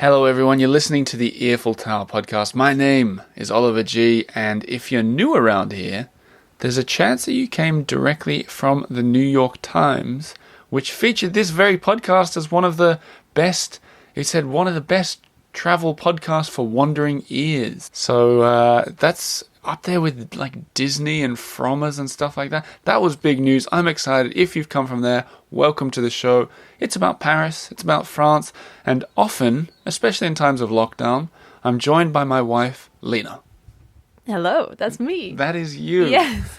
Hello everyone, you're listening to the Earful Tower podcast. My name is Oliver G, and if you're new around here, there's a chance that you came directly from the New York Times, which featured this very podcast as one of the best, it said one of the best travel podcasts for wandering ears. So that's up there with like Disney and Frommer's and stuff like that. That was big news. I'm excited. If you've come from there, welcome to the show. It's about Paris, it's about France, and often, especially in times of lockdown, I'm joined by my wife, Lena. Hello, that's me. That is you. Yes.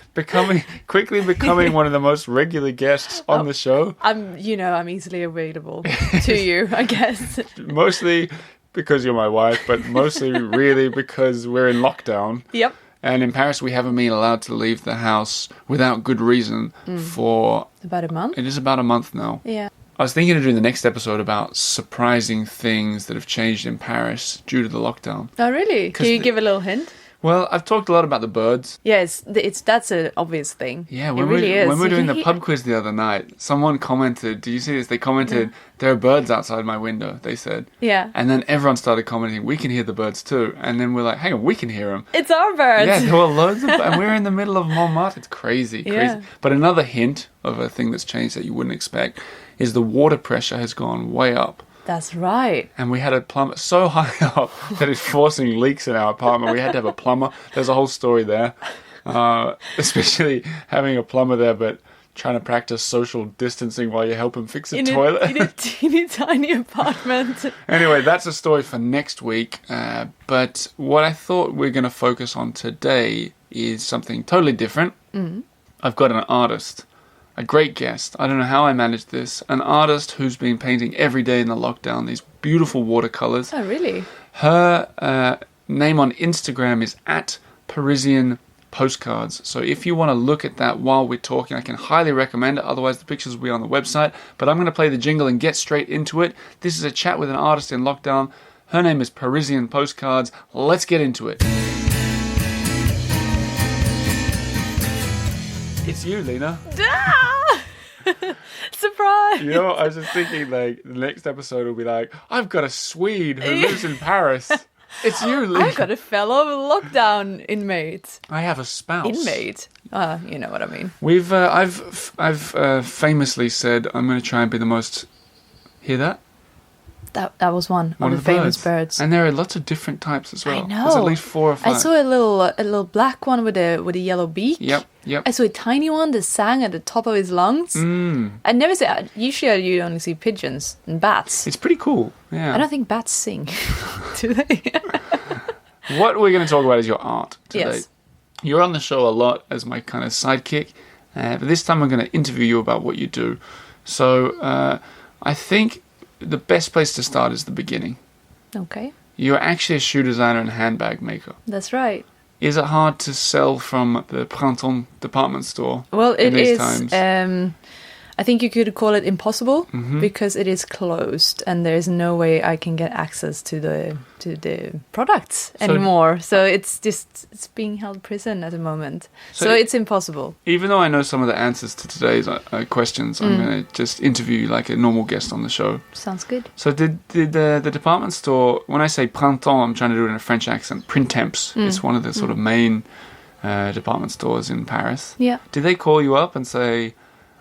Quickly becoming one of the most regular guests on the show. I'm easily available to you, I guess. Mostly because you're my wife, but mostly really because we're in lockdown. Yep. And in Paris, we haven't been allowed to leave the house without good reason for... About a month? It is about a month now. Yeah. I was thinking of doing the next episode about surprising things that have changed in Paris due to the lockdown. Oh, really? Can you give a little hint? Well, I've talked a lot about the birds. Yeah, that's an obvious thing. Yeah, it really is. When we were doing the pub quiz the other night, someone commented, do you see this? They commented, there are birds outside my window, they said. Yeah. And then everyone started commenting, we can hear the birds too. And then we're like, hang on, we can hear them. It's our birds. Yeah, there were loads of and we're in the middle of Montmartre. It's crazy. Yeah. But another hint of a thing that's changed that you wouldn't expect is the water pressure has gone way up. That's right. And we had a plumber so high up that it's forcing leaks in our apartment. We had to have a plumber. There's a whole story there. Especially having a plumber there, but trying to practice social distancing while you help him fix a toilet. In a teeny tiny apartment. Anyway, that's a story for next week. But what I thought we're going to focus on today is something totally different. Mm-hmm. I've got an artist. A great guest. I don't know how I managed this. An artist who's been painting every day in the lockdown, these beautiful watercolors. Oh, really? Her name on Instagram is @ParisianPostcards. So if you want to look at that while we're talking, I can highly recommend it. Otherwise, the pictures will be on the website. But I'm going to play the jingle and get straight into it. This is a chat with an artist in lockdown. Her name is Parisian Postcards. Let's get into it. It's you, Lena. Surprise! You know, I was just thinking, like, the next episode will be like, I've got a Swede who lives in Paris. It's you, Lena. I've got a fellow lockdown inmate. I have a spouse. Inmate? You know what I mean. I've famously said I'm going to try and be the most... Hear that? That was one of the famous birds. And there are lots of different types as well. I know. There's at least 4 or 5. I saw a little black one with a yellow beak. Yep. I saw a tiny one that sang at the top of his lungs. I never see. Usually, you only see pigeons and bats. It's pretty cool. Yeah. I don't think bats sing, do they? What we're going to talk about is your art today. Yes. You're on the show a lot as my kind of sidekick, but this time I'm going to interview you about what you do. So I think the best place to start is the beginning. Okay. You're actually a shoe designer and handbag maker. That's right. Is it hard to sell from the Printemps department store? Well, it is. Times? I think you could call it impossible because it is closed and there is no way I can get access to the products anymore. So it's being held prison at the moment. So it's impossible. Even though I know some of the answers to today's questions, I'm going to just interview you like a normal guest on the show. Sounds good. So did the department store, when I say Printemps, I'm trying to do it in a French accent, Printemps. It's one of the sort of main department stores in Paris. Yeah. Did they call you up and say,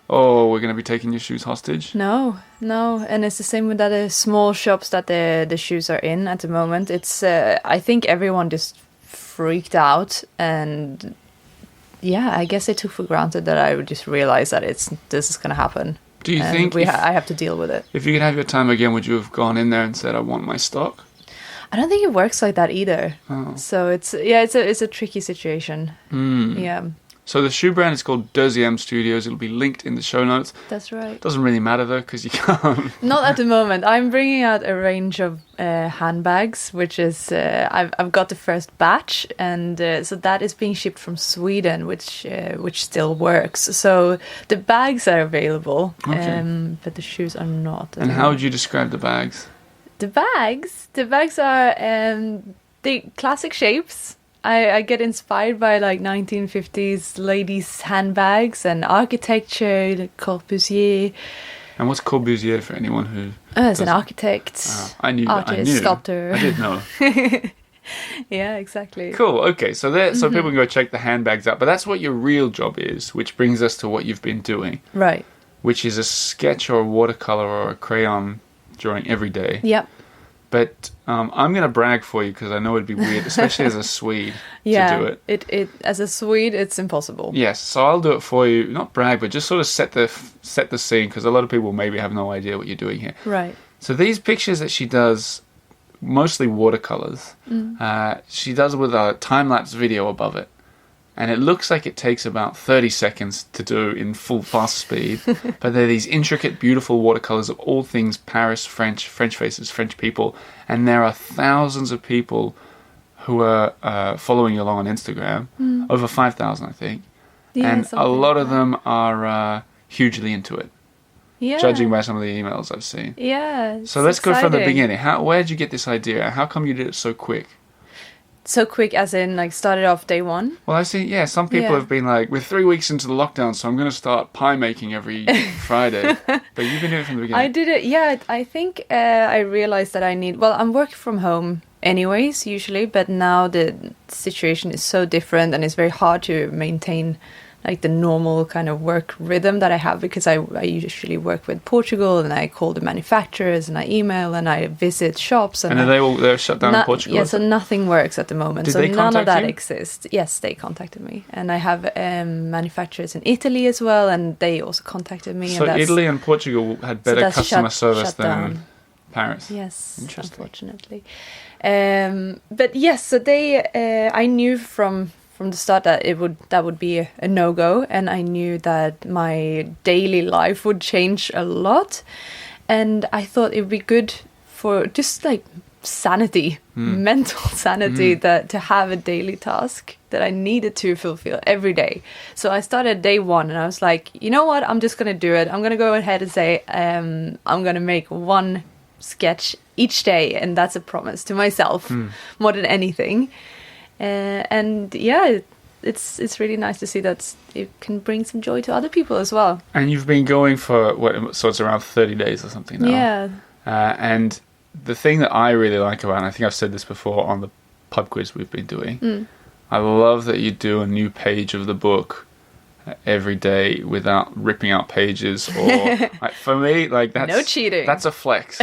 oh, we're going to be taking your shoes hostage? No. And it's the same with the small shops that the shoes are in at the moment. It's I think everyone just freaked out. And yeah, I guess they took for granted that I would just realize that this is going to happen. Do you think I have to deal with it? If you could have your time again, would you have gone in there and said, I want my stock? I don't think it works like that either. Oh. So it's a tricky situation. Yeah. So the shoe brand is called Deuxième Studios. It'll be linked in the show notes. That's right. Doesn't really matter though, because you can't. Not at the moment. I'm bringing out a range of handbags, which is I've got the first batch, and so that is being shipped from Sweden, which still works. So the bags are available, but the shoes are not. And how would you describe the bags? The bags are the classic shapes. I get inspired by like 1950s ladies' handbags and architecture, Le Corbusier, And what's Corbusier for anyone who? As an doesn't- architect, I knew. I artist, knew. sculptor. I did know. Yeah, exactly. Cool. Okay, so so people can go check the handbags out. But that's what your real job is, which brings us to what you've been doing, Right. which is a sketch or a watercolor or a crayon drawing every day. Yep. But I'm going to brag for you because I know it'd be weird, especially as a Swede, Yeah. to do it. It as a Swede, it's impossible. Yes, so I'll do it for you. Not brag, but just sort of set the scene because a lot of people maybe have no idea what you're doing here. Right. So these pictures that she does, mostly watercolors, she does with a time-lapse video above it. And it looks like it takes about 30 seconds to do in full fast speed. But they're these intricate, beautiful watercolors of all things Paris, French faces, French people. And there are thousands of people who are following you along on Instagram. Over 5,000, I think. Yeah, And a something lot like of them are hugely into it, Yeah. judging by some of the emails I've seen. Yeah. So let's go from the exciting. beginning. Where did you get this idea? How come you did it so quick? So quick, as in like started off day one. Well, I see. Yeah, some people Yeah. have been like, "We're 3 weeks into the lockdown, so I'm going to start pie making every Friday." But you've been doing it from the beginning. I did it. Yeah, I think I realized that I need. Well, I'm working from home anyways, usually, but now the situation is so different, and it's very hard to maintain like the normal kind of work rhythm that I have because I usually work with Portugal, and I call the manufacturers, and I email, and I visit shops, And are they're shut down in Portugal? Yeah, so nothing works at the moment. Did so they none of contact that you? exists. Yes, they contacted me, and I have manufacturers in Italy as well, and they also contacted me. So and that's, Italy and Portugal had better that's customer shut service than down. Paris. Yes, Interesting. unfortunately. But yes, so they, I knew from the start that that would be a no-go, and I knew that my daily life would change a lot, and I thought it would be good for just like sanity, mental sanity, that to have a daily task that I needed to fulfill every day. So I started day one, and I was like, you know what, I'm just gonna do it. I'm gonna go ahead and say, I'm gonna make one sketch each day, and that's a promise to myself more than anything. And yeah, it's really nice to see that it can bring some joy to other people as well. And you've been going for so it's around 30 days or something now. Yeah. And the thing that I really like about it, and I think I've said this before on the pub quiz we've been doing, I love that you do a new page of the book every day without ripping out pages or like, for me, like that's No cheating. That's a flex.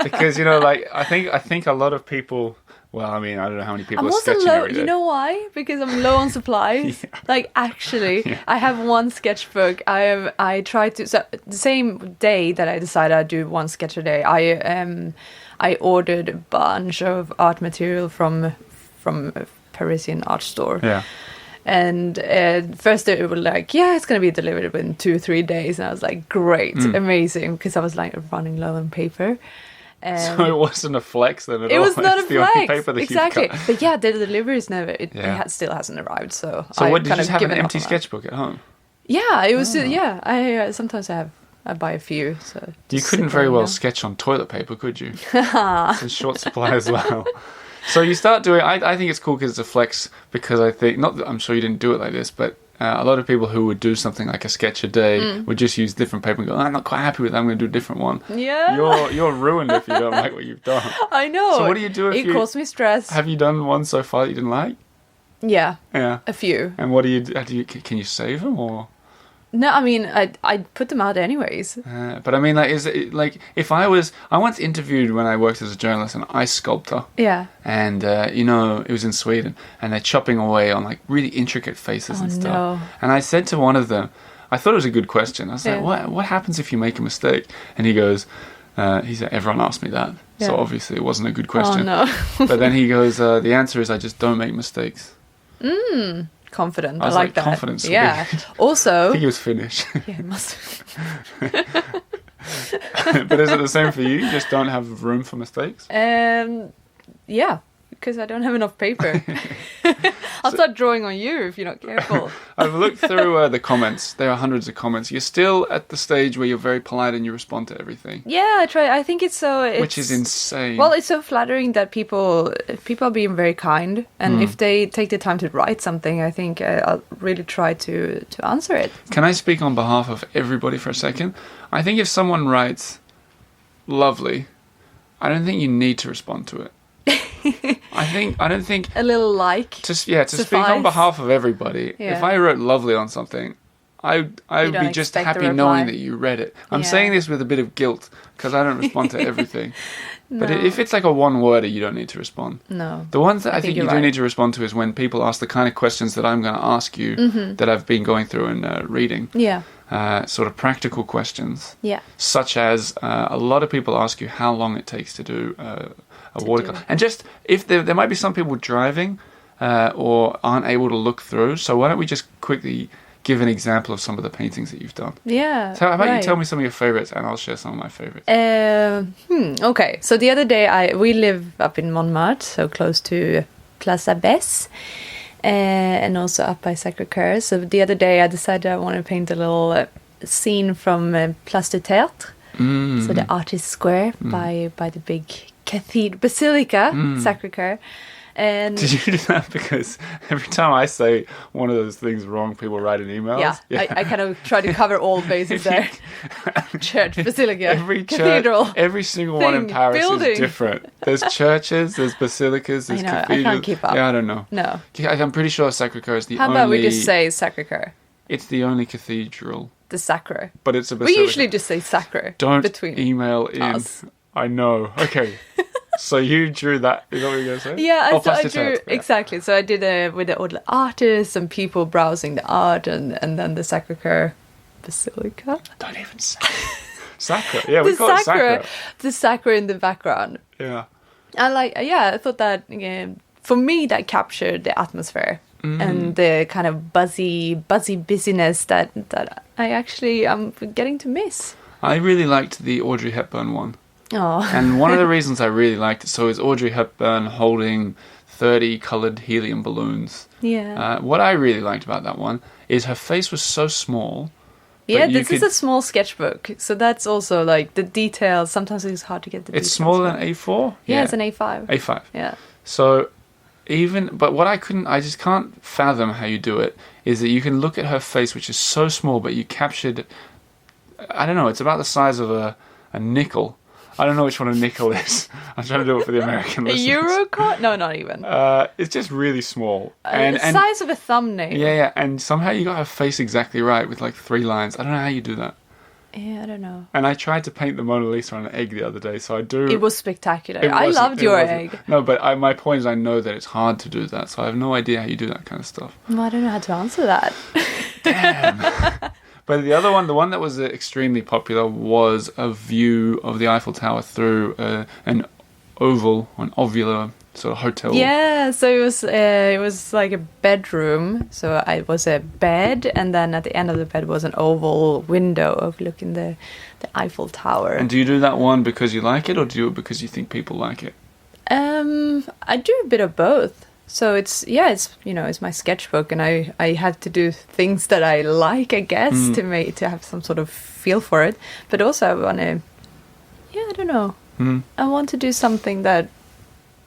Because I think a lot of people, well, I mean, I don't know how many people I'm are also sketching low. every day. You know why? Because I'm low on supplies. Like actually, I have one sketchbook. I try to. So the same day that I decided I'd do one sketch a day, I ordered a bunch of art material from a Parisian art store. Yeah. And first they were like, yeah, it's going to be delivered within 2-3 days. And I was like, great, amazing. Because I was like running low on paper. So it wasn't a flex then at all. It was not It's a the only flex. paper that you've Exactly. got. But yeah, the delivery is never, Yeah. still hasn't arrived. So So I what, did you kind just of have an given up empty on that. sketchbook at home? Yeah, it was, yeah. I sometimes I buy a few. So You just couldn't sit very there, well you know. sketch on toilet paper, could you? It's in short supply as well. So you start doing. I think it's cool because it's a flex. Because I think not. That I'm sure you didn't do it like this, but a lot of people who would do something like a sketch a day would just use different paper and go, I'm not quite happy with that. I'm going to do a different one. Yeah. You're ruined if you don't like what you've done. I know. So what do you do if it you caused me stress. have you done one so far that you didn't like? Yeah, Yeah. a few. And what do you? How do you? Can you save them or? No, I mean, I put them out anyways. But I mean, like, is it like if I once interviewed when I worked as a journalist an ice sculptor. Yeah. And it was in Sweden, and they're chopping away on like really intricate faces and stuff. no. And I said to one of them, I thought it was a good question. I was Yeah. like, what happens if you make a mistake? And he goes, he said, everyone asked me that, so Yeah. obviously it wasn't a good question. Oh no. But then he goes, the answer is I just don't make mistakes. Confident. I I was like like, that. confidence. Yeah. I Also, think he was Finnish. yeah, it must. But is it the same for you? You just don't have room for mistakes? Yeah, because I don't have enough paper. I'll start drawing on you if you're not careful. I've looked through the comments. There are hundreds of comments. You're still at the stage where you're very polite and you respond to everything. Yeah, I try. I think it's so. Which is insane. Well, it's so flattering that people are being very kind, and if they take the time to write something, I think I'll really try to answer it. Can I speak on behalf of everybody for a second? I think if someone writes lovely, I don't think you need to respond to it. I don't think A little like. to speak on behalf of everybody. Yeah. If I wrote lovely on something, I would be just expect a happy reply. knowing that you read it. I'm Yeah. saying this with a bit of guilt because I don't respond to everything. But No. if it's like a one-worder, you don't need to respond. No. The ones that I think you you're do right. need to respond to is when people ask the kind of questions that I'm going to ask you that I've been going through and reading. Yeah. Sort of practical questions, Yeah. such as a lot of people ask you how long it takes to do a watercolor. do. And just if there might be some people driving or aren't able to look through, so why don't we just quickly give an example of some of the paintings that you've done? Yeah. So how about you right. tell me some of your favorites and I'll share some of my favorites. Okay. So the other day, we live up in Montmartre, so close to Place Abbesse, and also up by Sacré-Cœur. So the other day, I decided I want to paint a little scene from Place du Théâtre, so the artist square by the big cathedral basilica, Sacré-Cœur. And Did you do that? Because every time I say one of those things wrong, people write in emails. yeah, I kind of try to cover all bases there. Church, basilica, Every cathedral. church, every single one in thing, Paris building. is different. There's churches, there's basilicas, there's I know, I cathedrals. can't keep up. Yeah, I don't know. No. I'm pretty sure Sacré-Cœur is the How only... about we just say Sacré-Cœur? It's the only cathedral, The Sacre. but it's a We basilica. usually just say Sacre. Don't between email in. us. I know. Okay. So you drew that. Is that what you're going to say? Yeah, Oh, so I Place du drew Théâtre, yeah. exactly. So I did with the old artists and people browsing the art, and then the Sacré-Cœur Basilica. Don't even say Sacre. Yeah, we The call it Sacre. the Sacre in the background. Yeah. I thought that for me that captured the atmosphere and the kind of buzzy busyness that I actually am getting to miss. I really liked the Audrey Hepburn one. Oh, And one of the reasons I really liked it, so is Audrey Hepburn holding 30 coloured helium balloons. yeah, What I really liked about that one is her face was so small. yeah. you This is could- a small sketchbook, so that's also like the details. Sometimes it's hard to get the. It's details smaller right. than A4? Yeah, it's an A5. A5. Yeah. So but what I just can't fathom how you do it, is that you can look at her face, which is so small, but you captured, I don't know, it's about the size of a nickel. I don't know which one a nickel is. I'm trying to do it for the American A listeners. euro card? No, not even. It's just really small. The size of a thumbnail. Yeah, and somehow you got her face exactly right with like 3 lines. I don't know how you do that. Yeah, I don't know. And I tried to paint the Mona Lisa on an egg the other day, so I do. It was spectacular. It I wasn't- loved it your wasn't. egg. No, but my point is I know that it's hard to do that, so I have no idea how you do that kind of stuff. Well, I don't know how to answer that. But the other one, the one that was extremely popular, was a view of the Eiffel Tower through an ovular sort of hotel. Yeah, so it was like a bedroom. So it was a bed, and then at the end of the bed was an oval window overlooking the Eiffel Tower. And do you do that one because you like it, or do you do it because you think people like it? I do a bit of both. So it's my sketchbook, and I had to do things that I like, I guess, to have some sort of feel for it. But also I want to, I don't know. I want to do something that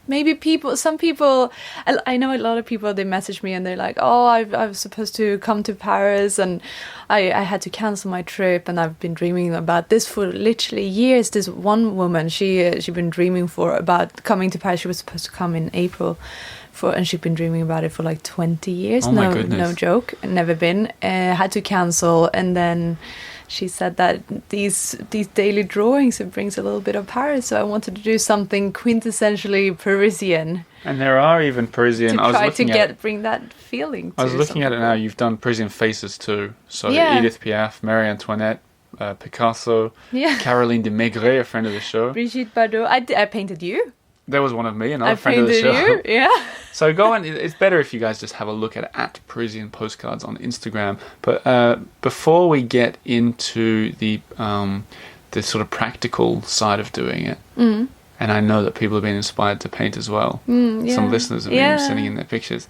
maybe some people, I know a lot of people, they message me and they're like, oh, I was supposed to come to Paris and I had to cancel my trip, and I've been dreaming about this for literally years. This one woman, she'd been dreaming about coming to Paris. She was supposed to come in April, and she'd been dreaming about it for like 20 years. Oh my goodness. No joke, never been. Had to cancel, and then she said that these daily drawings, it brings a little bit of Paris. So I wanted to do something quintessentially Parisian And there are even Parisian. to try to bring that feeling. I was to looking some at it now. people. You've done Parisian faces too. So Yeah. Edith Piaf, Marie Antoinette, Picasso, Yeah. Caroline de Maigret, a friend of the show. Brigitte Bardot. I painted you. There was one of me, another I friend of the painted show. you. Yeah. So go on. It's better if you guys just have a look at Parisian Postcards on Instagram. But before we get into the sort of practical side of doing it, and I know that people have been inspired to paint as well. Yeah. Some listeners have been sending in their pictures.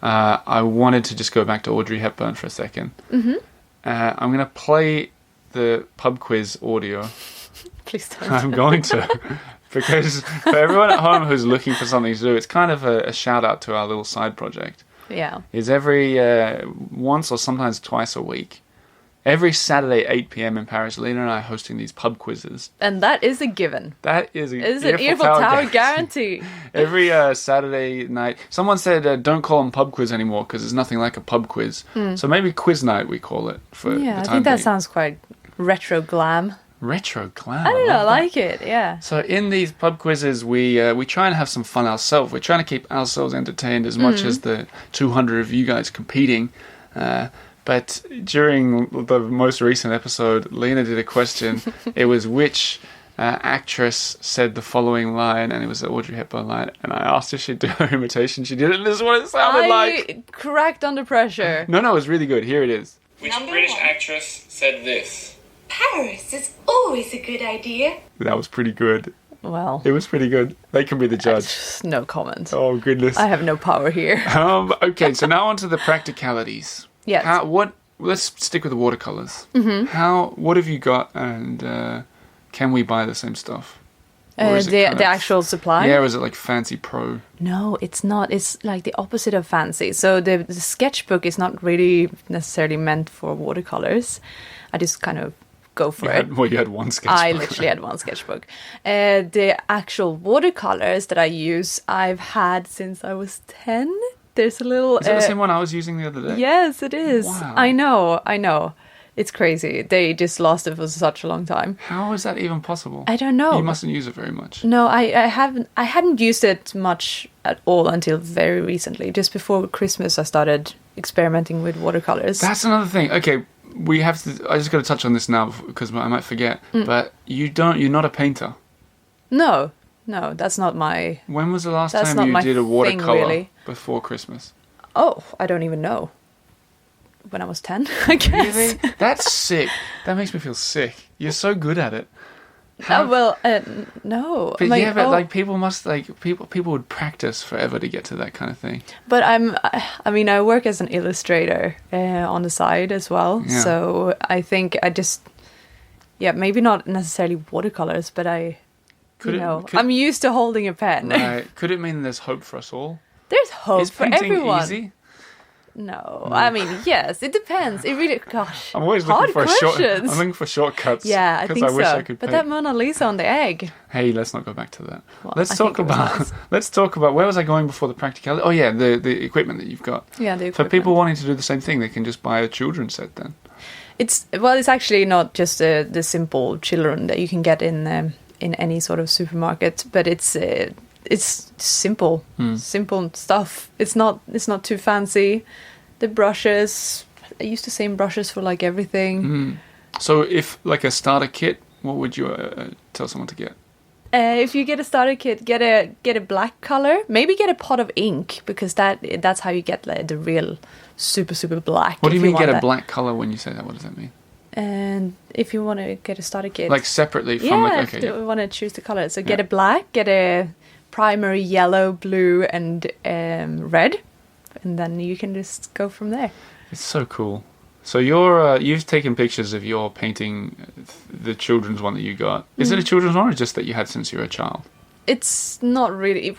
I wanted to just go back to Audrey Hepburn for a second. Mm-hmm. I'm going to play the pub quiz audio. Please don't. I'm going to. Because for everyone at home who's looking for something to do, it's kind of a shout out to our little side project. Yeah. Is every once or sometimes twice a week, every Saturday 8 p.m. in Paris, Lena and I are hosting these pub quizzes. And that is a given. That is an Eiffel Tower guarantee. Every Saturday night. Someone said don't call them pub quiz anymore because there's nothing like a pub quiz. So maybe quiz night we call it for the time I think that being. sounds quite retro glam. Retro glam. I don't know, I love like it, yeah. So in these pub quizzes, we try and have some fun ourselves. We're trying to keep ourselves entertained as much as the 200 of you guys competing. But during the most recent episode, Lena did a question. It was which actress said the following line, and it was the Audrey Hepburn line. And I asked if she'd do her imitation. She did it, and this is what it sounded like. I cracked under pressure. No, it was really good. Here it is. Which British actress said this? Paris is always a good idea. That was pretty good. Well, It was pretty good. They can be the judge. no comment. Oh, goodness. I have no power here. Okay, so now on to the practicalities. Yes. Let's stick with the watercolors. Mm-hmm. What have you got, and can we buy the same stuff? Or is it The kind of- actual supply? Yeah, or is it like Fancy Pro? No, it's not. It's like the opposite of fancy. So the sketchbook is not really necessarily meant for watercolors. I just kind of go for it. You had one sketchbook. I literally had one sketchbook. The actual watercolors that I use, I've had since I was 10. There's a little... Is that the same one I was using the other day? Yes, it is. Wow. I know. It's crazy. They just lasted for such a long time. How is that even possible? I don't know. You mustn't use it very much. No, I hadn't used it much at all until very recently. Just before Christmas, I started experimenting with watercolors. That's another thing. Okay, we have to... I just got to touch on this now because I might forget. But you're not a painter. No, that's not my... When was the last That's time not you my did a thing, watercolor really. before Christmas? Oh, I don't even know. When I was 10, I guess. Really? That's sick. That makes me feel sick. You're so good at it. No. But like people must people would practice forever to get to that kind of thing. But I work as an illustrator on the side as well. Yeah. So I think maybe not necessarily watercolors, but I'm used to holding a pen. Right. Could it mean there's hope for us all? There's hope Is for painting everyone. easy? No, I mean, yes, it depends. It really, gosh, I'm always hard looking for questions. I'm looking for shortcuts. Yeah, I think I wish so. I could But paint. that Mona Lisa on the egg. Hey, let's not go back to that. Well, let's I talk think it was about. nice. Let's talk about where was I going before the practicality? Oh yeah, the equipment that you've got. Yeah, the For equipment. people wanting to do the same thing, they can just buy a children's set then. It's actually not just the simple children that you can get in any sort of supermarket, but it's simple, simple stuff. It's not too fancy. The brushes, I use the same brushes for like everything. So if like a starter kit, what would you tell someone to get? If you get a starter kit, get a black color. Maybe get a pot of ink because that's how you get like, the real super black. What do you if mean want get a that. black color when you say that? What does that mean? And if you want to get a starter kit, Like separately from if okay. you want to choose the color, so Yeah. get a black, get a primary yellow, blue, and red, and then you can just go from there. It's so cool. So you've taken pictures of your painting, the children's one that you got. Is it a children's one or just that you had since you were a child? It's not really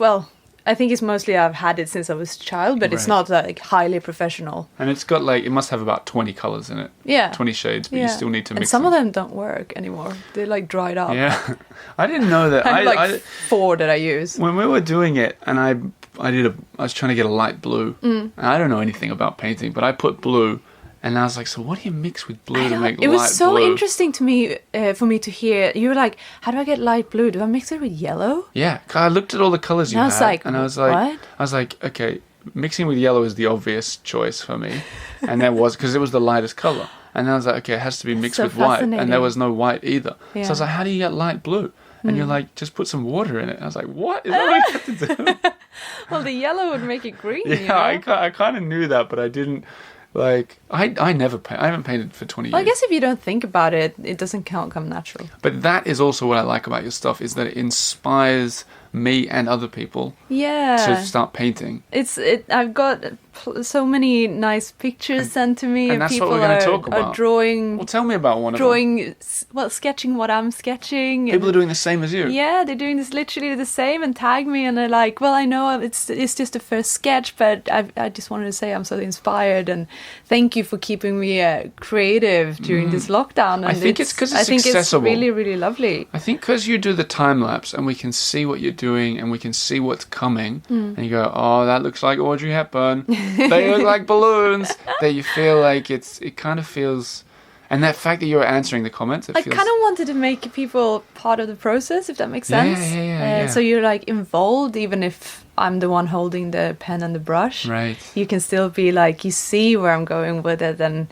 I think it's mostly I've had it since I was a child, but it's Right. not like highly professional. And it's got like, it must have about 20 colours in it. Yeah. 20 shades, but you still need to mix And some them. of them don't work anymore. They're like dried up. Yeah. I didn't know that. I have like 4 that I use. When we were doing it, and I was trying to get a light blue. And I don't know anything about painting, but I put blue, and I was like, so what do you mix with blue to make light It blue? was so interesting to me for me to hear. You were like, "How do I get light blue? Do I mix it with yellow?" Yeah, 'cause I looked at all the colours you And I had, was like, and what? I was like, okay, mixing with yellow is the obvious choice for me, and there was because it was the lightest colour, and I was like, okay, it has to be mixed so with white, and fascinating. there was no white either. So I was Yeah. Hmm. like, how do you get light blue? And you're like, just put some water in it. I was like, what? Is that what you have to do? Well, the yellow would make it green. Yeah, you know? I kind of knew that, but I didn't. Like, I never I haven't painted for 20 years. Well, I guess if you don't think about it, it doesn't come natural. But that is also what I like about your stuff, is that it inspires me and other people Yeah. to start painting. I've got so many nice pictures sent to me, and that's what people we're gonna are, talk are about. drawing, Well, tell me about one of them. sketching what I'm sketching. People are doing the same as you. Yeah, they're doing this literally the same and tag me, and they're like, well, I know it's just the first sketch, but I just wanted to say I'm so inspired, and thank you for keeping me creative during this lockdown. And I think it's 'cause it's I think accessible. it's really, really lovely. I think because you do the time lapse and we can see what you're doing and we can see what's coming, and you go, oh, that looks like Audrey Hepburn. They look like balloons. That you feel like it kind of feels, and that fact that you're answering the comments, I kind of wanted to make people part of the process, if that makes sense. Yeah. So you're like involved, even if I'm the one holding the pen and the brush. Right. You can still be like, you see where I'm going with it, and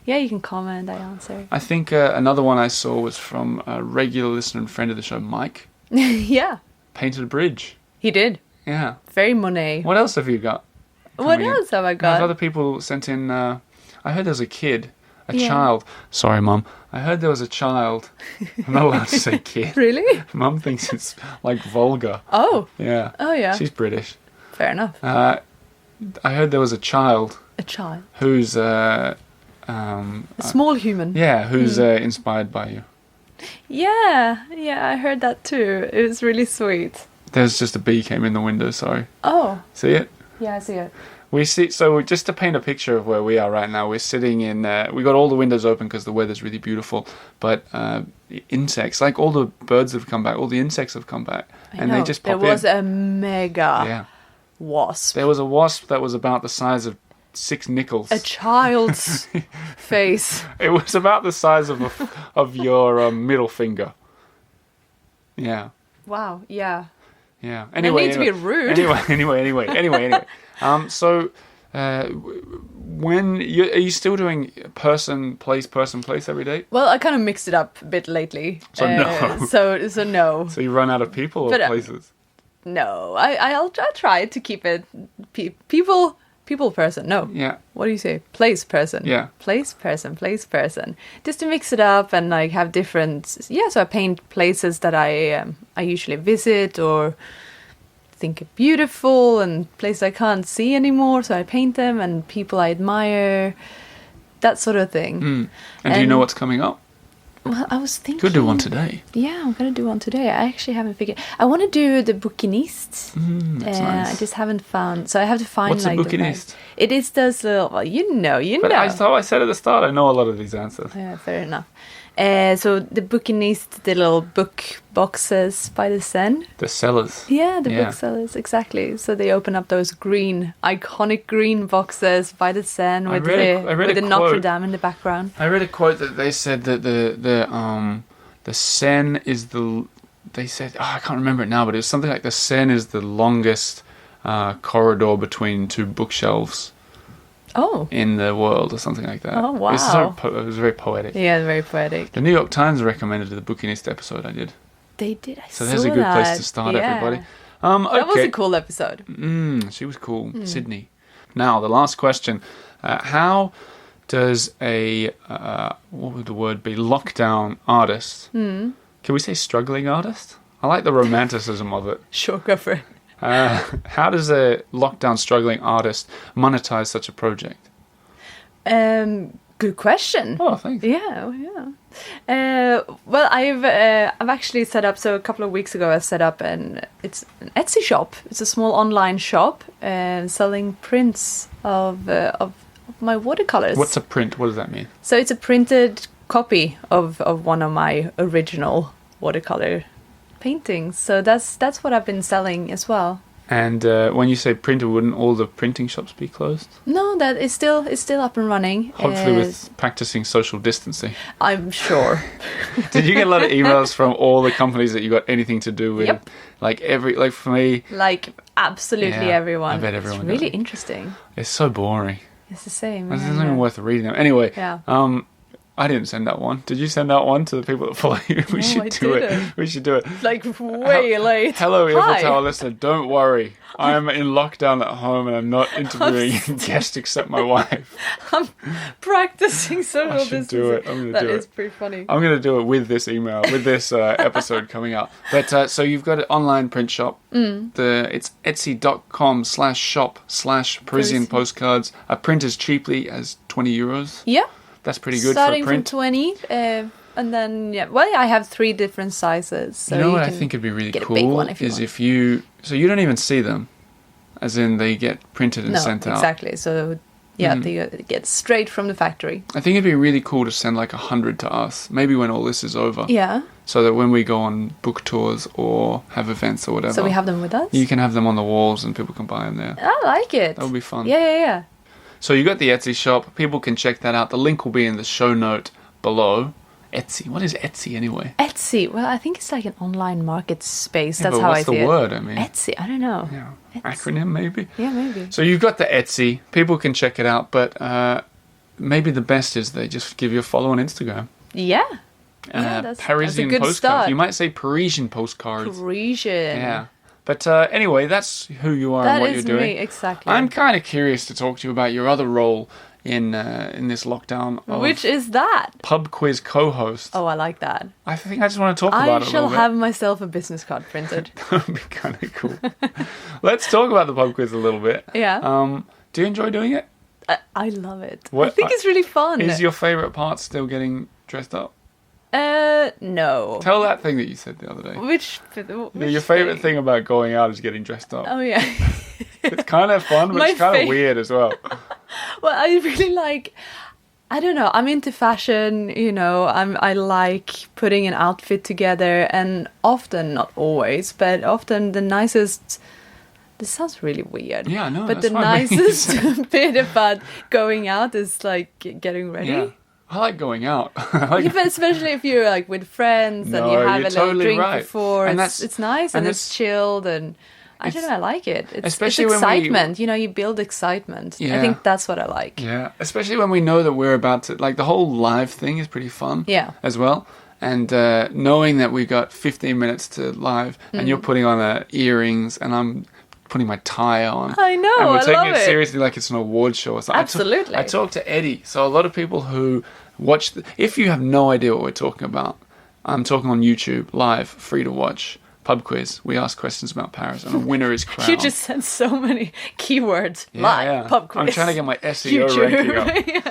yeah, you can comment, I answer. I think another one I saw was from a regular listener and friend of the show, Mike. Yeah, Painted a bridge. he did. Yeah. Very Monet. What else have you got? What coming in? else have I Have got? other people sent in? I heard there was a kid, a Yeah. child. Sorry, Mum. I heard there was a child. I'm not allowed to say kid. Really? Mum thinks it's like vulgar. Oh, Yeah. oh yeah. She's British. Fair enough. I heard there was a child A child. who's A small human. who's inspired by you. Yeah, I heard that too. It was really sweet. There's just a bee came in the window. Sorry. Oh, See it? yeah, I see it. We see. So just to paint a picture of where we are right now, we're sitting in. We got all the windows open because the weather's really beautiful. But insects, like all the birds have come back, all the insects have come back, and they just pop There was in. a mega Yeah. wasp. There was a wasp that was about the size of 6 nickels. A child's face. It was about the size of your middle finger. Yeah. Wow, yeah. Yeah. I need to be rude. Anyway. So, when are you still doing person, place every day? Well, I kind of mixed it up a bit lately. So no. So no. So you run out of people or But, places? No. I'll try to keep it people person. No. Yeah. What do you say? Place person. Yeah. Place person. Just to mix it up and like have different. Yeah. So I paint places that I usually visit or think are beautiful, and places I can't see anymore. So I paint them, and people I admire. That sort of thing. And do you know And- what's coming up? Well, I was thinking. Could do one today. Yeah, I'm gonna do one today. I actually haven't figured. I want to do the Bouquiniste. That's nice. I just haven't found. So I have to find. What's a like the right- Bouquiniste? It is those little. Well, you know. But I thought I said at the start, I know a lot of these answers. Yeah, fair enough. So the Bouquiniste, the little book boxes by the Seine. The sellers. Yeah, the Yeah. booksellers, exactly. So they open up those iconic green boxes by the Seine with I read with a the Notre quote. Dame in the background. I read a quote that they said that the Seine is the. They said, I can't remember it now, but it was something like the Seine is the longest corridor between two bookshelves Oh, in the world, or something like that. Oh, wow. It was very poetic. yeah, very poetic. The New York Times recommended the Bouquiniste episode I did. They did. I So there's saw a good place that. to start, Yeah. everybody. That was Okay. a cool episode. She was cool. Sydney. Now, the last question. How does a, what would the word be, lockdown artist, can we say struggling artist? I like the romanticism of it. Sure, go for it. How does a lockdown struggling artist monetize such a project? Good question. Oh, thanks. Yeah. Well, I've actually set up. So a couple of weeks ago, I set up it's an Etsy shop. It's a small online shop selling prints of my watercolors. What's a print? What does that mean? So it's a printed copy of one of my original watercolor paintings. So that's what I've been selling as well. And when you say printed, wouldn't all the printing shops be closed? No, that is still up and running. Hopefully with practicing social distancing. I'm sure. Did you get a lot of emails from all the companies that you got anything to do with? Yep. Like for me, Like absolutely Yeah, everyone. I bet everyone It's really does. interesting. it's so boring. It's the same. It's yeah, not even yeah. worth reading them. Anyway, Yeah. I didn't send out one. Did you send out one to the people that follow you? We should do it. We should do it. Like way late. Hello, Eiffel Hi. Tower listener. Don't worry. I'm in lockdown at home and I'm not interviewing guests except my wife. I'm practicing social I should do distancing. it. I'm going to That do is it. pretty funny. I'm going to do it with this email, with this episode coming out. But so you've got an online print shop. It's etsy.com/shop/Parisian postcards. I print as cheaply as 20 euros. Yeah. That's pretty good Starting for a print. from 20, and then I have 3 different sizes. So you know what I can think would be really get a big cool one if you is want. if you... So you don't even see them, as in they get printed and sent out. exactly. So they get straight from the factory. I think it'd be really cool to send like 100 to us, maybe when all this is over. Yeah. So that when we go on book tours or have events or whatever, So we have them with us. you can have them on the walls and people can buy them there. I like it. That would be fun. Yeah. So you got the Etsy shop. People can check that out. The link will be in the show note below. Etsy. What is Etsy anyway? Etsy. Well, I think it's like an online market space. Yeah, That's but how what's I see the it. word? I mean, Etsy. I don't know. yeah, Etsy. acronym maybe. Yeah, maybe. So you've got the Etsy. People can check it out, but maybe the best is they just give you a follow on Instagram. Yeah. That's Parisian a good postcards. start. You might say Parisian postcards. Parisian. Yeah. But anyway, that's who you are and That what is you're doing. me, exactly. I'm kind of curious to talk to you about your other role in this lockdown of Which is that? pub quiz co-host. Oh, I like that. I think I just want to talk about I it a shall little bit. have myself a business card printed. That would be kind of cool. Let's talk about the pub quiz a little bit. Yeah. Do you enjoy doing it? I love it. What- I think it's really fun. Is your favourite part still getting dressed up? No. Tell that thing that you said the other day. Which Your favourite thing about going out is getting dressed up. Oh, yeah. It's kind of fun, but My it's kind of fa- weird as well. Well, I really like... I don't know. I'm into fashion, I like putting an outfit together, and often, not always, but often the nicest... This sounds really weird. Yeah, no, But that's the what I mean. nicest bit about going out is like getting ready. Yeah. I like going out. I like Yeah, but especially if you're like with friends and No, you have you're a little totally drink right. before, And it's nice and it's chilled, and I don't know, I like it. It's especially when we- excitement, you build excitement. I Yeah. think that's what I like. Yeah, especially when we know that we're about to... Like, the whole live thing is pretty fun. Yeah. As well. And knowing that we've got 15 minutes to live, and you're putting on earrings, and I'm putting my tie on. I know, And we're I taking love it it. seriously like it's an award show or something. Absolutely. I talked to Eddie. So a lot of people who watch... if you have no idea what we're talking about, I'm talking on YouTube, live, free to watch. Pub quiz. We ask questions about Paris, and a winner is crowned. You just said so many keywords. Yeah, Live, yeah. pub quiz. I'm trying to get my SEO ranking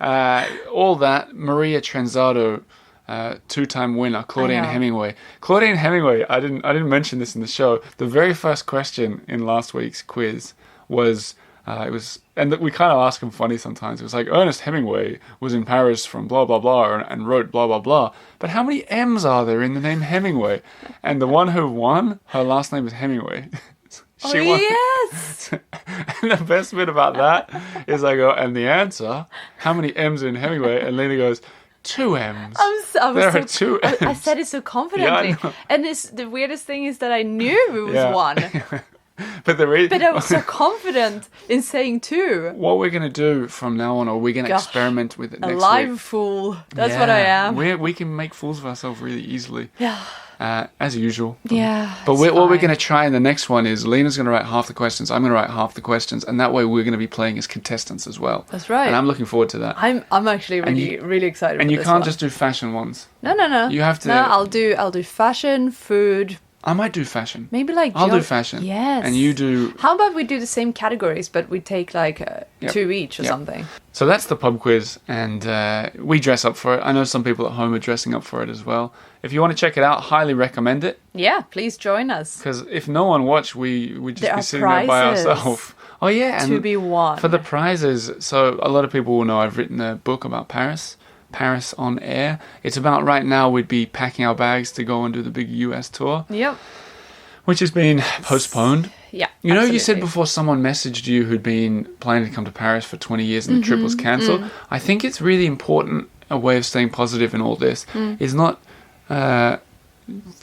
up. All that. Maria Trenzado, 2-time winner. Claudine I know. Hemingway. Claudine Hemingway. I didn't mention this in the show. The very first question in last week's quiz was. And we kind of ask him funny sometimes. It was like, Ernest Hemingway was in Paris from blah, blah, blah, and wrote blah, blah, blah. But how many M's are there in the name Hemingway? And the one who won, her last name is Hemingway. Oh, won. yes. And the best bit about that is I go, and the answer, how many M's in Hemingway? And Lena goes, 2 M's. There are 2 M's. I said it so confidently. Yeah, I know. And the weirdest thing is that I knew it was Yeah. one. But But I was so confident in saying 2. what we're going to do from now on, or we're going to Gosh, experiment with it A next live week. fool. That's what I am. We can make fools of ourselves really easily. Yeah. As usual. Yeah. But it's what we're fine. going to try in the next one is Lena's going to write half the questions, I'm going to write half the questions, and that way we're going to be playing as contestants as well. That's right. And I'm looking forward to that. I'm actually really really excited. And for you this can't one. just do fashion ones. No. You have to- No, I'll do fashion, food, I might do fashion. maybe like. I'll do fashion. Yes. And you do... How about we do the same categories, but we take like Yep. 2 each or Yep. something? So that's the pub quiz, and we dress up for it. I know some people at home are dressing up for it as well. If you want to check it out, highly recommend it. Yeah, please join us. Because if no one watched, we'd just There be are sitting there by prizes ourselves. Oh yeah, and To be won. for the prizes. So a lot of people will know I've written a book about Paris on Air. It's about right now we'd be packing our bags to go and do the big US tour, Yep. which has been postponed. Yeah. You know, you said absolutely. before someone messaged you who'd been planning to come to Paris for 20 years and the trip Mm-hmm. was cancelled. Mm. I think it's really important, a way of staying positive in all this, is not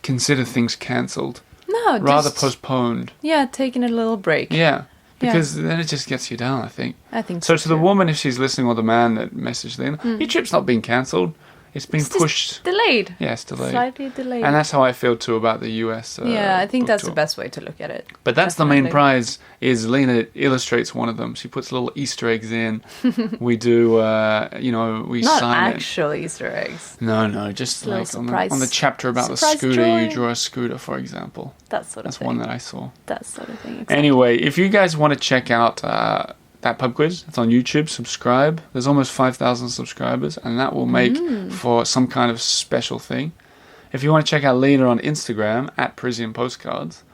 consider things cancelled, No, rather just, postponed. yeah, taking a little break. Yeah, Because then it just gets you down, I think. I think So so. to the too. woman, if she's listening, or the man that messaged Lena, your trip's not been cancelled. It's been It's just pushed. delayed. Yeah, it's delayed. Slightly delayed. And that's how I feel too about the US. yeah, I think book that's tour. the best way to look at it. But that's the main Definitely. prize. Is Lena illustrates one of them. She puts little Easter eggs in. We do, we Not sign actual Easter eggs. it. No, just Little like surprise- on the chapter about the surprise scooter. You drawing. draw a scooter, for example. That sort of That's thing. one that I saw. That sort of thing. Exactly. Anyway, if you guys want to check out that pub quiz, it's on YouTube. Subscribe. There's almost 5,000 subscribers, and that will make for some kind of special thing. If you want to check out Lena on Instagram at Parisian Postcards,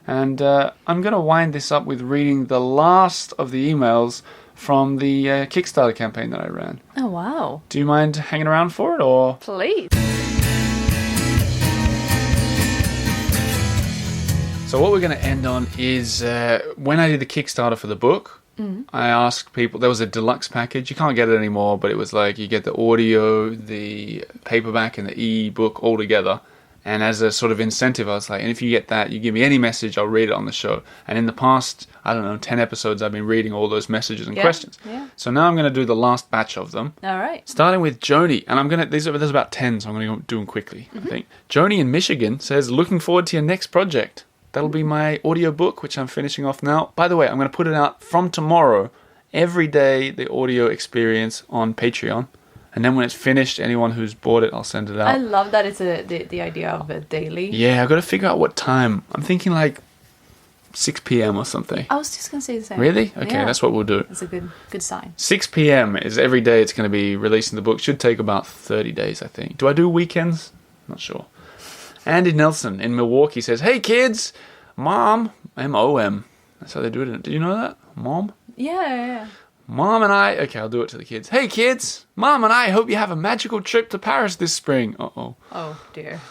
and I'm going to wind this up with reading the last of the emails from the Kickstarter campaign that I ran. Oh, wow. Do you mind hanging around for it, or? Please. So what we're going to end on is when I did the Kickstarter for the book, I asked people, there was a deluxe package. You can't get it anymore, but it was like you get the audio, the paperback, and the e-book all together. And as a sort of incentive, I was like, and if you get that, you give me any message, I'll read it on the show. And in the past, 10 episodes, I've been reading all those messages and questions. Yeah. So now I'm going to do the last batch of them. All right. Starting with Joni, and there's about 10, so I'm going to do them quickly, I think. Joni in Michigan says, looking forward to your next project. That'll be my audiobook, which I'm finishing off now. By the way, I'm going to put it out from tomorrow, every day, the audio experience on Patreon. And then when it's finished, anyone who's bought it, I'll send it out. I love that it's the idea of a daily. Yeah, I've got to figure out what time. I'm thinking like 6 p.m. or something. I was just going to say the same. Really? Okay, Yeah. that's what we'll do. It's a good sign. 6 p.m. is every day it's going to be releasing the book. Should take about 30 days, I think. Do I do weekends? Not sure. Andy Nelson in Milwaukee says, hey kids, Mom, M-O-M. That's how they do it. Did you know that? Mom? Yeah. Mom and I, okay, I'll do it to the kids. Hey kids, Mom and I hope you have a magical trip to Paris this spring. Uh-oh. Oh, dear.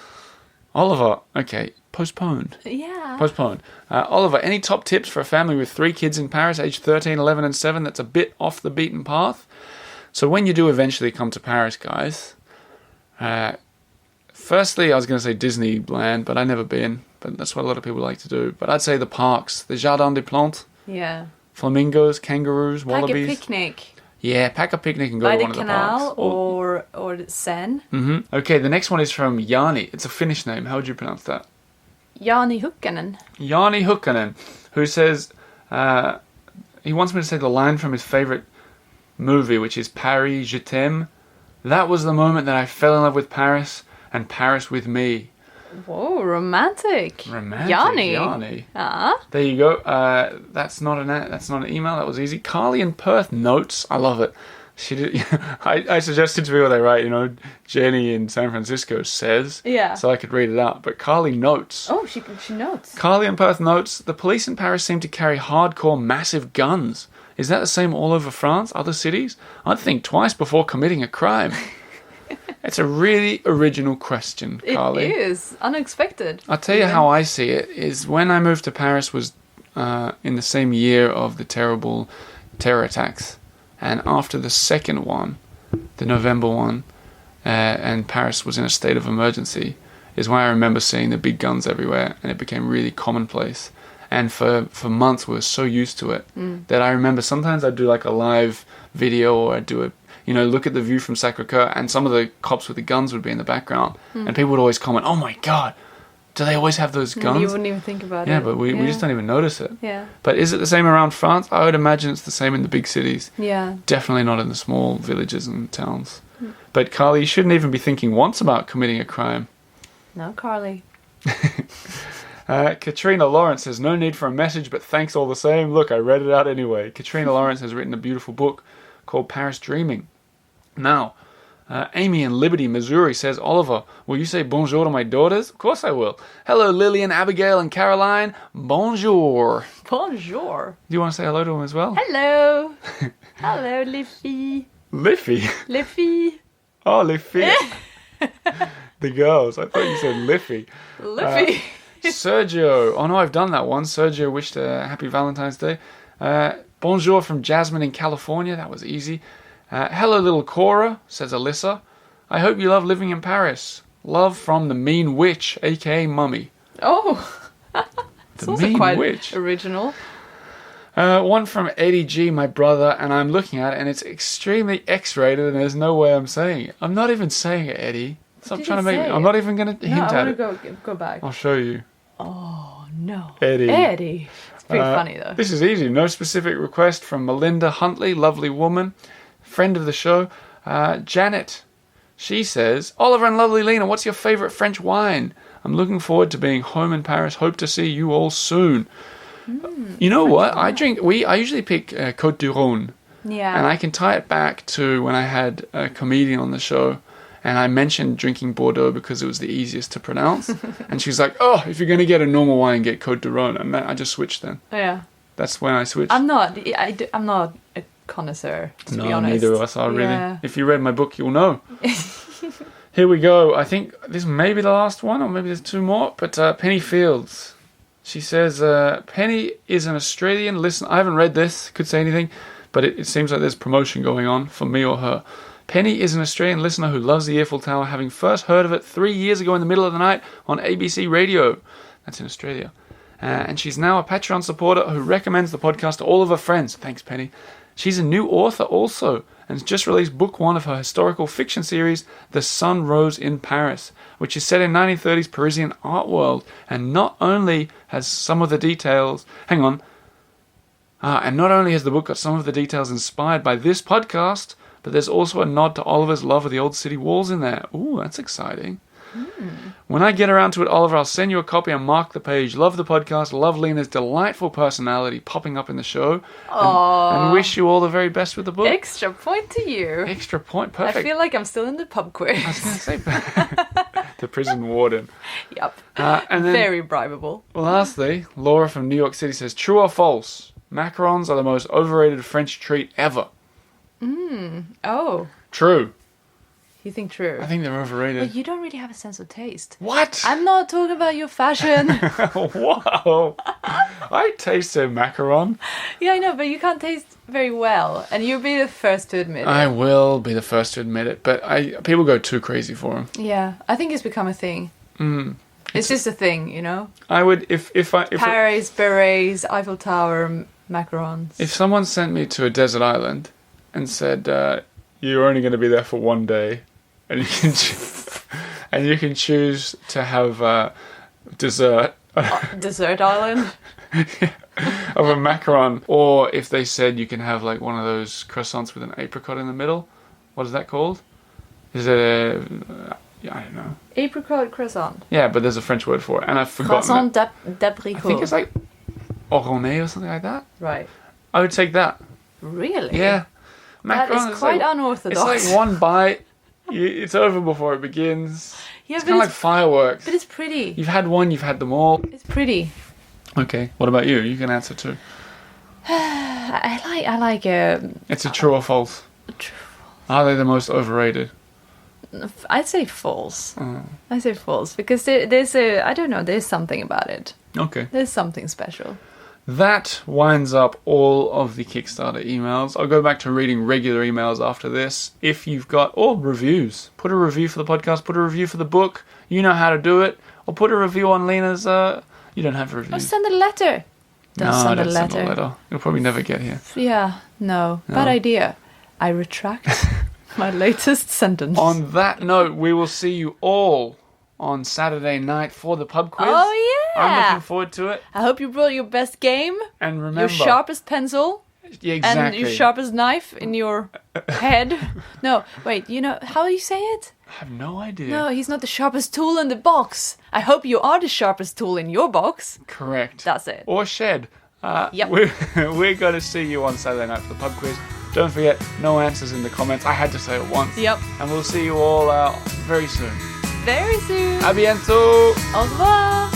Oliver, okay, postponed. Yeah. Postponed. Oliver, any top tips for a family with 3 kids in Paris, aged 13, 11, and 7, that's a bit off the beaten path? So when you do eventually come to Paris, guys, firstly, I was going to say Disneyland, but I've never been. But that's what a lot of people like to do. But I'd say the parks, the Jardin des Plantes, Yeah. flamingos, kangaroos, Pack a wallabies. picnic Yeah, pack a picnic and go by to the one of the canal parks. or the Seine. Okay, the next one is from Jani. It's a Finnish name. How would you pronounce that? Jani Hukkanen. Jani Hukkanen, who says he wants me to say the line from his favorite movie, which is Paris, je t'aime. That was the moment that I fell in love with Paris, and Paris with me. Whoa, romantic. Romantic, Jani. Jani. Ah. There you go. That's not an email. That was easy. Carly in Perth notes. I love it. She did. I suggested to people they write, Jenny in San Francisco says. Yeah. So I could read it out. But Carly notes. Oh, she notes. Carly in Perth notes, the police in Paris seem to carry hardcore massive guns. Is that the same all over France, other cities? I'd think twice before committing a crime. It's a really original question, Carly. It is unexpected. I'll tell you how I see it, is when I moved to Paris was in the same year of the terrible terror attacks. And after the second one, the November one, and Paris was in a state of emergency, is when I remember seeing the big guns everywhere, and it became really commonplace. And for months we were so used to it that I remember sometimes I'd do like a live video, or I'd do look at the view from Sacré-Cœur, and some of the cops with the guns would be in the background, and people would always comment, "Oh my God, do they always have those guns?" You wouldn't even think about it. Yeah, but we just don't even notice it. Yeah. But is it the same around France? I would imagine it's the same in the big cities. Yeah. Definitely not in the small villages and towns. But Carly, you shouldn't even be thinking once about committing a crime. No, Carly. Katrina Lawrence says, no need for a message, but thanks all the same. Look, I read it out anyway. Katrina Lawrence has written a beautiful book called Paris Dreaming. Now, Amy in Liberty, Missouri says, Oliver, will you say bonjour to my daughters? Of course I will. Hello, Lillian, Abigail, and Caroline. Bonjour. Bonjour. Do you want to say hello to them as well? Hello. Hello, les filles. Liffy. Les filles. Oh, Liffy. The girls. I thought you said Liffy. Liffy. Sergio. Oh no, I've done that one. Sergio wished a happy Valentine's Day. Bonjour from Jasmine in California. That was easy. Hello, little Cora, says Alyssa. I hope you love living in Paris. Love from the Mean Witch, aka Mummy. Oh. It's The also Mean quite Witch. original. One from Eddie G, my brother, and I'm looking at it, and it's extremely X-rated, and there's no way I'm saying it. I'm not even saying it, Eddie. Stop Did trying to he make me. say I'm it? not even going to No, hint I at want it. to go back. I'll show you. Oh no, Eddie. Eddie. It's pretty funny though. This is easy. No specific request from Melinda Huntley, lovely woman, friend of the show. Janet. She says, Oliver and lovely Lena, what's your favourite French wine? I'm looking forward to being home in Paris. Hope to see you all soon. You know what? I usually pick Côte du Rhône. Yeah. And I can tie it back to when I had a comedian on the show and I mentioned drinking Bordeaux because it was the easiest to pronounce. And she's like, oh, if you're going to get a normal wine, get Côte du Rhône. And I just switched then. Yeah. That's when I switched. I'm not a connoisseur, to be honest. Neither of us are really. Yeah. If you read my book, you'll know. Here we go. I think this may be the last one, or maybe there's two more. But Penny Fields. She says, Penny is an Australian listener. I haven't read this, could say anything, but it seems like there's promotion going on for me or her. Penny is an Australian listener who loves the Eiffel Tower, having first heard of it 3 years ago in the middle of the night on ABC Radio. That's in Australia. And she's now a Patreon supporter who recommends the podcast to all of her friends. Thanks, Penny. She's a new author also, and has just released book 1 of her historical fiction series, The Sun Rose in Paris, which is set in 1930s Parisian art world, and not only has some of the details... and not only has the book got some of the details inspired by this podcast, but there's also a nod to Oliver's love of the old city walls in there. Ooh, that's exciting. When I get around to it, Oliver, I'll send you a copy and mark the page. Love the podcast, love Lena's delightful personality popping up in the show, and wish you all the very best with the book. Extra point to you. Extra point, perfect. I feel like I'm still in the pub quiz. I was going to say the prison warden. Yep. And then, Very bribable. lastly, Laura from New York City says, true or false? Macarons are the most overrated French treat ever. Oh, True. you think true? I think they're overrated. But you don't really have a sense of taste. What? I'm not talking about your fashion. Whoa. I tasted macaron. Yeah, I know, but you can't taste very well, and you'll be the first to admit it. I will be the first to admit it, but people go too crazy for them. Yeah, I think it's become a thing. It's just a thing, you know? I would, if Paris, berets, Eiffel Tower, macarons. If someone sent me to a desert island and said, you're only going to be there for 1 day, and you can choose to have dessert Desert island? of a macaron, or if they said you can have like one of those croissants with an apricot in the middle, what is that called? Is it I don't know. Apricot croissant. Yeah, but there's a French word for it, and I've forgotten Croissant it. d'apricot. I think it's like orné or something like that. Right. I would take that. Really? Yeah. That Macaron is quite like, unorthodox. It's like one bite, it's over before it begins. Yeah, It's but kind of like fireworks. but it's pretty. You've had one, you've had them all. It's pretty. Okay, what about you? You can answer too. I like It's a true or false. Are they the most overrated? I'd say false. Oh. I say false because there's I don't know, there's something about it. Okay. There's something special. That winds up all of the Kickstarter emails. I'll go back to reading regular emails after this. If you've got reviews, put a review for the podcast, put a review for the book. You know how to do it. Or put a review on Lena's. You don't have a review. Or send a letter. Don't send a letter. Send a letter. It'll probably never get here. Yeah, no. Bad idea. I retract my latest sentence. On that note, we will see you all on Saturday night for the pub quiz. Oh, yeah. I'm looking forward to it. I hope you brought your best game, And remember, your sharpest pencil, yeah, exactly. and your sharpest knife in your head. No, wait, you know, how do you say it? I have no idea. No, he's not the sharpest tool in the box. I hope you are the sharpest tool in your box. Correct. That's it. Or shed. Yep. We're going to see you on Saturday night for the pub quiz. Don't forget, no answers in the comments. I had to say it once. Yep. And we'll see you all very soon. Very soon. A bientôt! Au revoir.